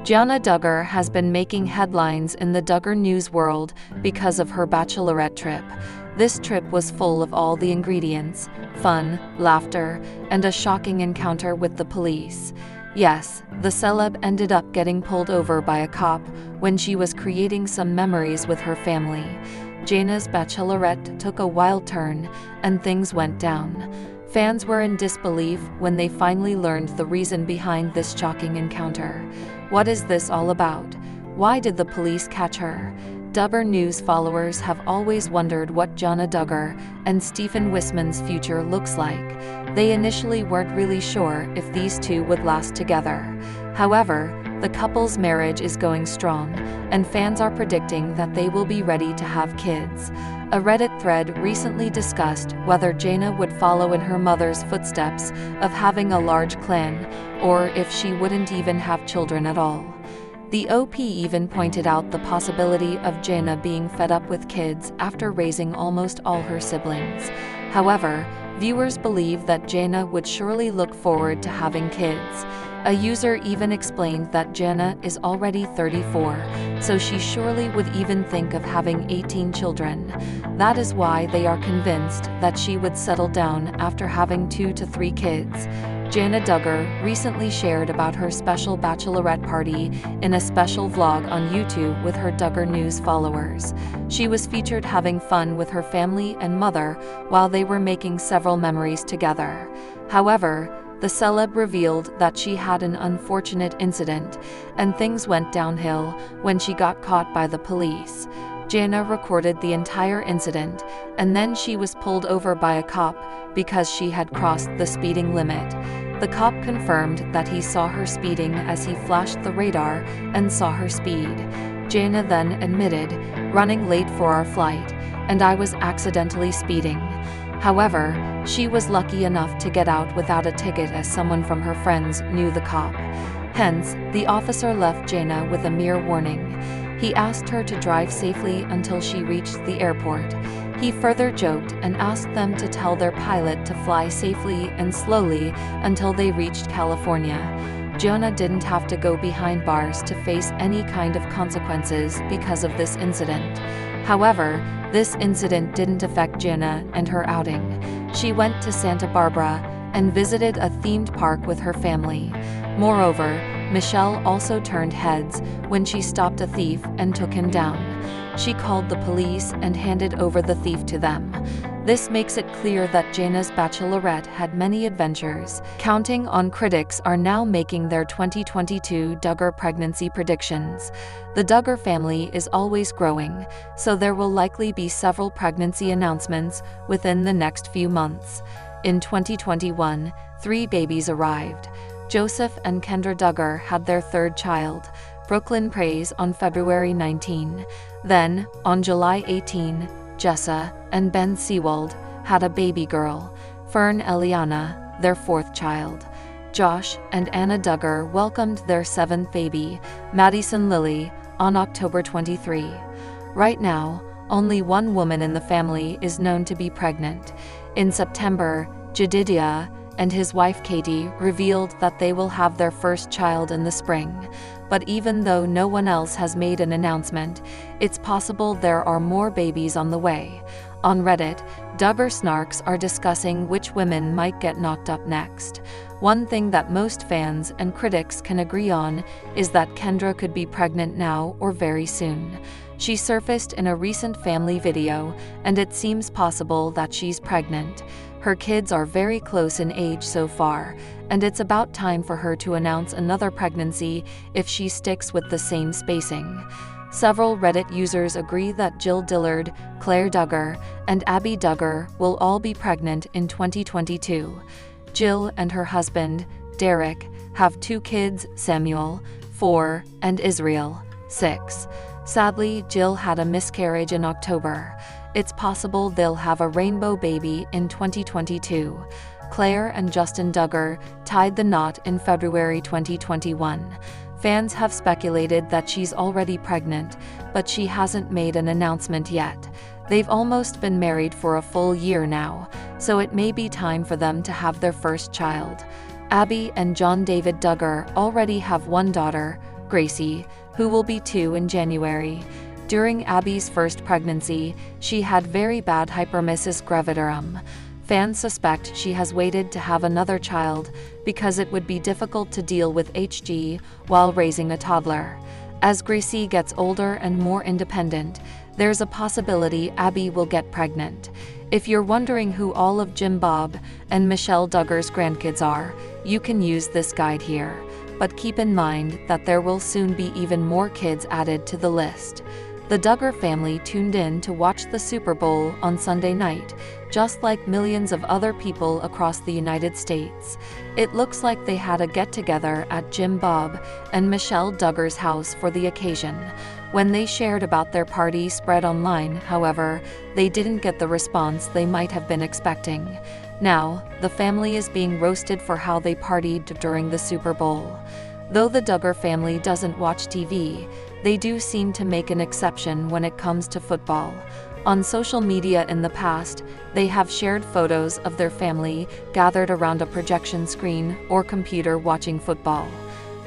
Jana Duggar has been making headlines in the Duggar news world because of her Bachelorette trip. This trip was full of all the ingredients: fun, laughter, and a shocking encounter with the police. Yes, the celeb ended up getting pulled over by a cop when she was creating some memories with her family. Jana's Bachelorette took a wild turn, and things went down. Fans were in disbelief when they finally learned the reason behind this shocking encounter. What is this all about? Why did the police catch her? Duggar News followers have always wondered what Jana Duggar and Stephen Wisman's future looks like. They initially weren't really sure if these two would last together. However, the couple's marriage is going strong, and fans are predicting that they will be ready to have kids. A Reddit thread recently discussed whether Jana would follow in her mother's footsteps of having a large clan, or if she wouldn't even have children at all. The OP even pointed out the possibility of Jana being fed up with kids after raising almost all her siblings. However, viewers believe that Jana would surely look forward to having kids. A user even explained that Jana is already 34, so she surely would even think of having 18 children. That is why they are convinced that she would settle down after having 2 to 3 kids. Jana Duggar recently shared about her special bachelorette party in a special vlog on YouTube with her Duggar News followers. She was featured having fun with her family and mother while they were making several memories together. However, the celeb revealed that she had an unfortunate incident, and things went downhill when she got caught by the police. Jana recorded the entire incident, and then she was pulled over by a cop because she had crossed the speeding limit. The cop confirmed that he saw her speeding as he flashed the radar and saw her speed. Jana then admitted, "Running late for our flight, and I was accidentally speeding." However, she was lucky enough to get out without a ticket as someone from her friends knew the cop. Hence, the officer left Jana with a mere warning. He asked her to drive safely until she reached the airport. He further joked and asked them to tell their pilot to fly safely and slowly until they reached California. Jana didn't have to go behind bars to face any kind of consequences because of this incident. However, this incident didn't affect Jana and her outing. She went to Santa Barbara and visited a themed park with her family. Moreover, Michelle also turned heads when she stopped a thief and took him down. She called the police and handed over the thief to them. This makes it clear that Jana's Bachelorette had many adventures. Counting on critics are now making their 2022 Duggar pregnancy predictions. The Duggar family is always growing, so there will likely be several pregnancy announcements within the next few months. In 2021, 3 babies arrived. Joseph and Kendra Duggar had their 3rd child, Brooklyn Praise, on February 19. Then, on July 18, Jessa and Ben Seawald had a baby girl, Fern Eliana, their 4th child. Josh and Anna Duggar welcomed their 7th baby, Madison Lily, on October 23. Right now, only one woman in the family is known to be pregnant. In September, Jedidiah and his wife Katie revealed that they will have their 1st child in the spring. But even though no one else has made an announcement, it's possible there are more babies on the way. On Reddit, Duggar snarks are discussing which women might get knocked up next. One thing that most fans and critics can agree on is that Kendra could be pregnant now or very soon. She surfaced in a recent family video, and it seems possible that she's pregnant. Her kids are very close in age so far, and it's about time for her to announce another pregnancy if she sticks with the same spacing. Several Reddit users agree that Jill Dillard, Claire Duggar, and Abby Duggar will all be pregnant in 2022. Jill and her husband, Derek, have 2 kids, Samuel, 4, and Israel, 6. Sadly, Jill had a miscarriage in October. It's possible they'll have a rainbow baby in 2022. Claire and Justin Duggar tied the knot in February 2021. Fans have speculated that she's already pregnant, but she hasn't made an announcement yet. They've almost been married for a full year now, so it may be time for them to have their 1st child. Abby and John David Duggar already have 1 daughter, Gracie, who will be 2 in January. During Abby's first pregnancy, she had very bad hyperemesis gravidarum. Fans suspect she has waited to have another child because it would be difficult to deal with HG while raising a toddler. As Gracie gets older and more independent, there's a possibility Abby will get pregnant. If you're wondering who all of Jim Bob and Michelle Duggar's grandkids are, you can use this guide here. But keep in mind that there will soon be even more kids added to the list. The Duggar family tuned in to watch the Super Bowl on Sunday night, just like millions of other people across the United States. It looks like they had a get-together at Jim Bob and Michelle Duggar's house for the occasion. When they shared about their party spread online, however, they didn't get the response they might have been expecting. Now, the family is being roasted for how they partied during the Super Bowl. Though the Duggar family doesn't watch TV, they do seem to make an exception when it comes to football. On social media in the past, they have shared photos of their family gathered around a projection screen or computer watching football.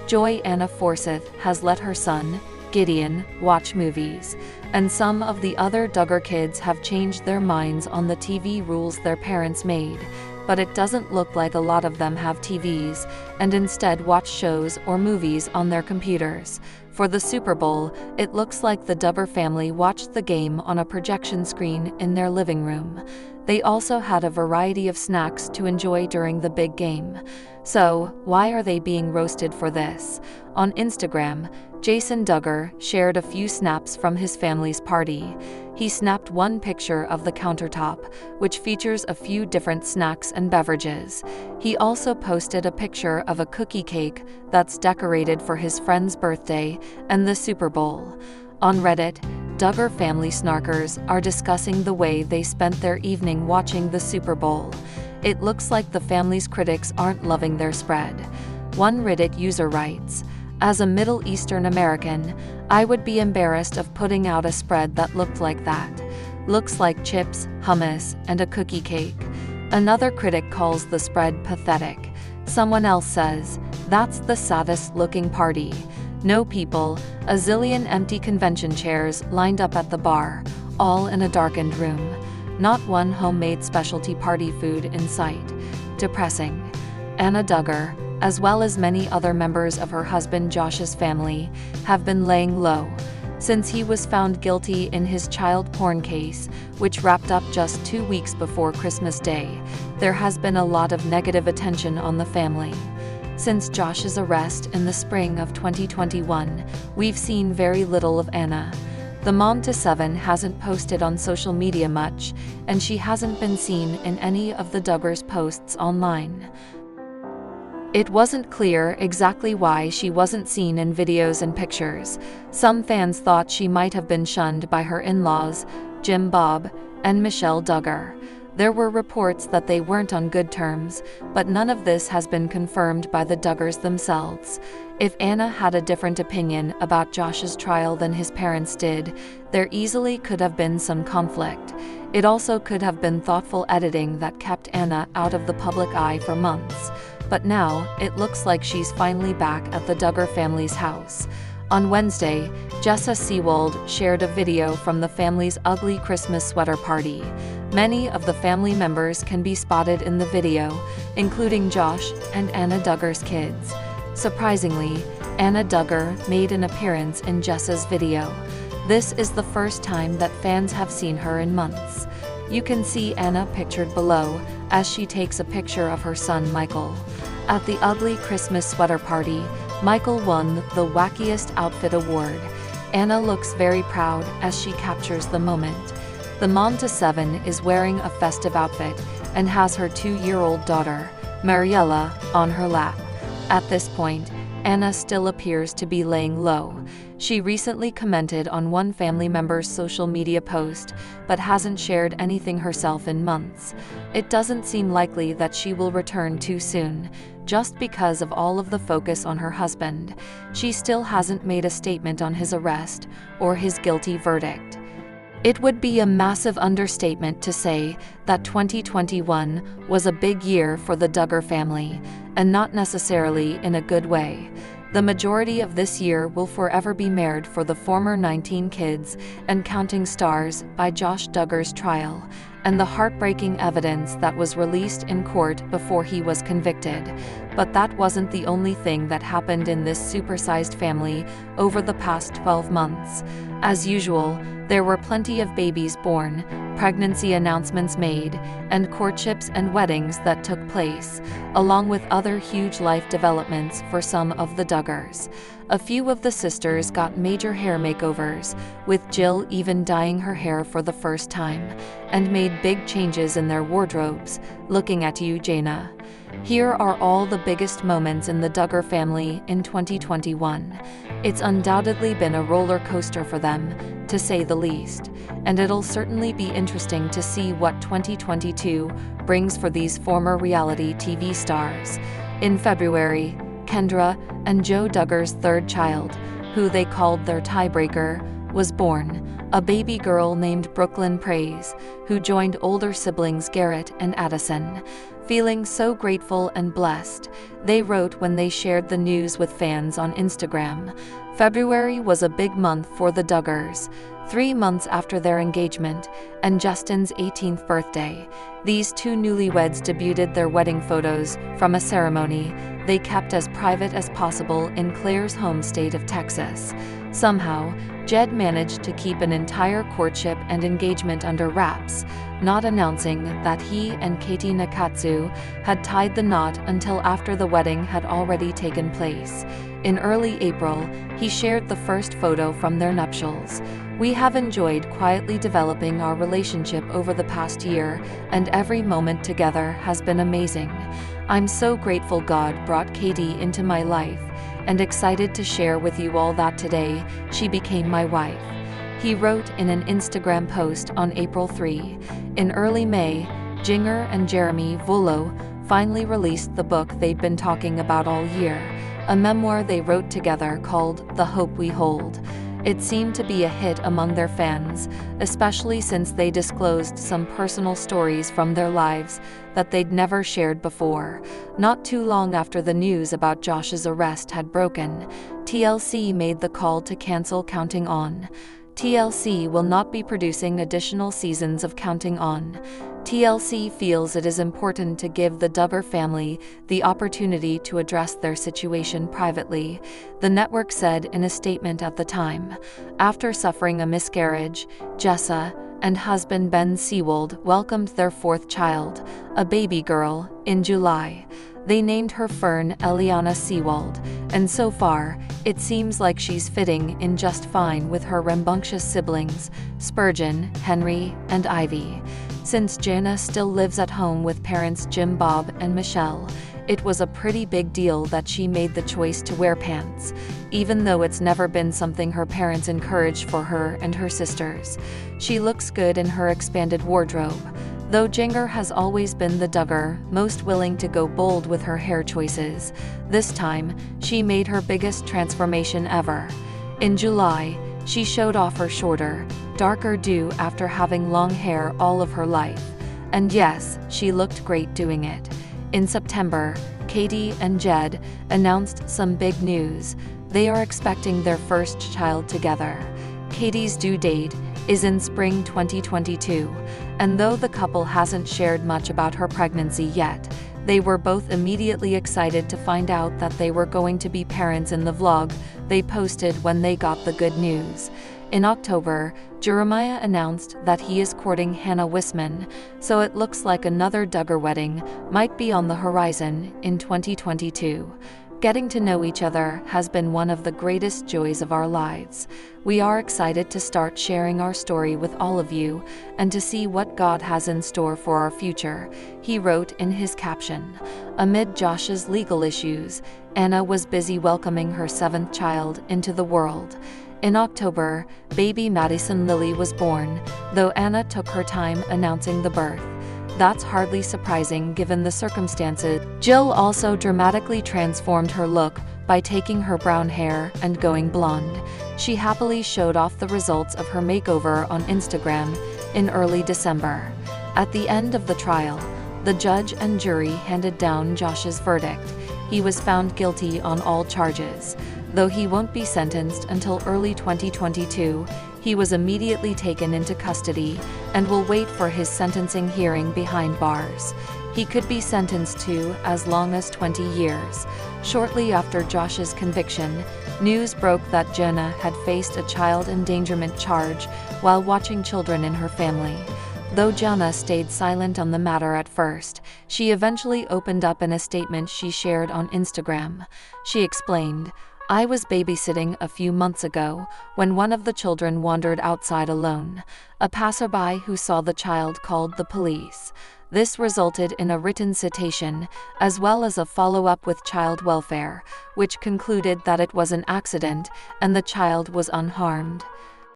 Joy Anna Forsyth has let her son, Gideon, watch movies, and some of the other Duggar kids have changed their minds on the TV rules their parents made, but it doesn't look like a lot of them have TVs and instead watch shows or movies on their computers. For the Super Bowl, it looks like the Duggar family watched the game on a projection screen in their living room. They also had a variety of snacks to enjoy during the big game. So, why are they being roasted for this? On Instagram, Jason Duggar shared a few snaps from his family's party. He snapped one picture of the countertop, which features a few different snacks and beverages. He also posted a picture of a cookie cake that's decorated for his friend's birthday and the Super Bowl. On Reddit, Duggar family snarkers are discussing the way they spent their evening watching the Super Bowl. It looks like the family's critics aren't loving their spread. One Reddit user writes, "As a Middle Eastern American, I would be embarrassed of putting out a spread that looked like that. Looks like chips, hummus, and a cookie cake." Another critic calls the spread pathetic. Someone else says, "That's the saddest looking party. No people, a zillion empty convention chairs lined up at the bar, all in a darkened room. Not one homemade specialty party food in sight. Depressing." Jana Duggar, as well as many other members of her husband Josh's family, have been laying low. Since he was found guilty in his child porn case, which wrapped up just 2 weeks before Christmas Day, there has been a lot of negative attention on the family. Since Josh's arrest in the spring of 2021, we've seen very little of Anna. The mom to 7 hasn't posted on social media much, and she hasn't been seen in any of the Duggars' posts online. It wasn't clear exactly why she wasn't seen in videos and pictures. Some fans thought she might have been shunned by her in-laws, Jim Bob and Michelle Duggar. There were reports that they weren't on good terms, but none of this has been confirmed by the Duggars themselves. If Anna had a different opinion about Josh's trial than his parents did, there easily could have been some conflict. It also could have been thoughtful editing that kept Anna out of the public eye for months. But now, it looks like she's finally back at the Duggar family's house. On Wednesday, Jessa Seawold shared a video from the family's ugly Christmas sweater party. Many of the family members can be spotted in the video, including Josh and Jana Duggar's kids. Surprisingly, Jana Duggar made an appearance in Jessa's video. This is the first time that fans have seen her in months. You can see Anna pictured below as she takes a picture of her son Michael. At the ugly Christmas sweater party, Michael won the Wackiest Outfit Award. Anna looks very proud as she captures the moment. The mom to 7 is wearing a festive outfit and has her 2-year-old daughter, Mariella, on her lap. At this point, Anna still appears to be laying low. She recently commented on one family member's social media post, but hasn't shared anything herself in months. It doesn't seem likely that she will return too soon, just because of all of the focus on her husband. She still hasn't made a statement on his arrest or his guilty verdict. It would be a massive understatement to say that 2021 was a big year for the Duggar family, and not necessarily in a good way. The majority of this year will forever be marred for the former 19 Kids and Counting stars by Josh Duggar's trial, and the heartbreaking evidence that was released in court before he was convicted. But that wasn't the only thing that happened in this supersized family over the past 12 months. As usual, there were plenty of babies born, pregnancy announcements made, and courtships and weddings that took place, along with other huge life developments for some of the Duggars. A few of the sisters got major hair makeovers, with Jill even dyeing her hair for the first time, and made big changes in their wardrobes. Looking at you, Jana. Here are all the biggest moments in the Duggar family in 2021. It's undoubtedly been a roller coaster for them, to say the least, and it'll certainly be interesting to see what 2022 brings for these former reality TV stars. In February, Kendra and Joe Duggar's third child, who they called their tiebreaker, was born, a baby girl named Brooklyn Praise, who joined older siblings Garrett and Addison. Feeling so grateful and blessed, they wrote when they shared the news with fans on Instagram. February was a big month for the Duggars. 3 months after their engagement and Justin's 18th birthday, these two newlyweds debuted their wedding photos from a ceremony they kept as private as possible in Claire's home state of Texas. Somehow, Jed managed to keep an entire courtship and engagement under wraps, not announcing that he and Katie Nakatsu had tied the knot until after the wedding had already taken place. In early April, he shared the first photo from their nuptials. "We have enjoyed quietly developing our relationship over the past year, and every moment together has been amazing. I'm so grateful God brought Katie into my life, and excited to share with you all that today she became my wife," he wrote in an Instagram post on April 3. In early May, Jinger and Jeremy Volo finally released the book they'd been talking about all year, a memoir they wrote together called The Hope We Hold. It seemed to be a hit among their fans, especially since they disclosed some personal stories from their lives that they'd never shared before. Not too long after the news about Josh's arrest had broken, TLC made the call to cancel Counting On. TLC will not be producing additional seasons of Counting On. TLC feels it is important to give the Duggar family the opportunity to address their situation privately, the network said in a statement at the time. After suffering a miscarriage, Jessa and husband Ben Seawold welcomed their fourth child, a baby girl, in July. They named her Fern Eliana Seawold, and so far, it seems like she's fitting in just fine with her rambunctious siblings, Spurgeon, Henry, and Ivy. Since Jana still lives at home with parents Jim Bob and Michelle, it was a pretty big deal that she made the choice to wear pants, even though it's never been something her parents encouraged for her and her sisters. She looks good in her expanded wardrobe, though Jinger has always been the Duggar most willing to go bold with her hair choices. This time, she made her biggest transformation ever. In July, she showed off her shorter, darker do after having long hair all of her life. And yes, she looked great doing it. In September, Katie and Jed announced some big news. They are expecting their first child together. Katie's due date is in spring 2022, and though the couple hasn't shared much about her pregnancy yet, they were both immediately excited to find out that they were going to be parents in the vlog they posted when they got the good news. In October, Jeremiah announced that he is courting Hannah Wisman, so it looks like another Duggar wedding might be on the horizon in 2022. Getting to know each other has been one of the greatest joys of our lives. We are excited to start sharing our story with all of you and to see what God has in store for our future, he wrote in his caption. Amid Josh's legal issues, Anna was busy welcoming her seventh child into the world. In October, baby Madison Lily was born, though Anna took her time announcing the birth. That's hardly surprising given the circumstances. Jill also dramatically transformed her look by taking her brown hair and going blonde. She happily showed off the results of her makeover on Instagram in early December. At the end of the trial, the judge and jury handed down Josh's verdict. he was found guilty on all charges. Though he won't be sentenced until early 2022, he was immediately taken into custody and will wait for his sentencing hearing behind bars. He could be sentenced to as long as 20 years. Shortly after Josh's conviction, news broke that Jana had faced a child endangerment charge while watching children in her family. Though Jana stayed silent on the matter at first, she eventually opened up in a statement she shared on Instagram. She explained, "I was babysitting a few months ago when one of the children wandered outside alone. A passerby who saw the child called the police. This resulted in a written citation, as well as a follow-up with child welfare, which concluded that it was an accident and the child was unharmed."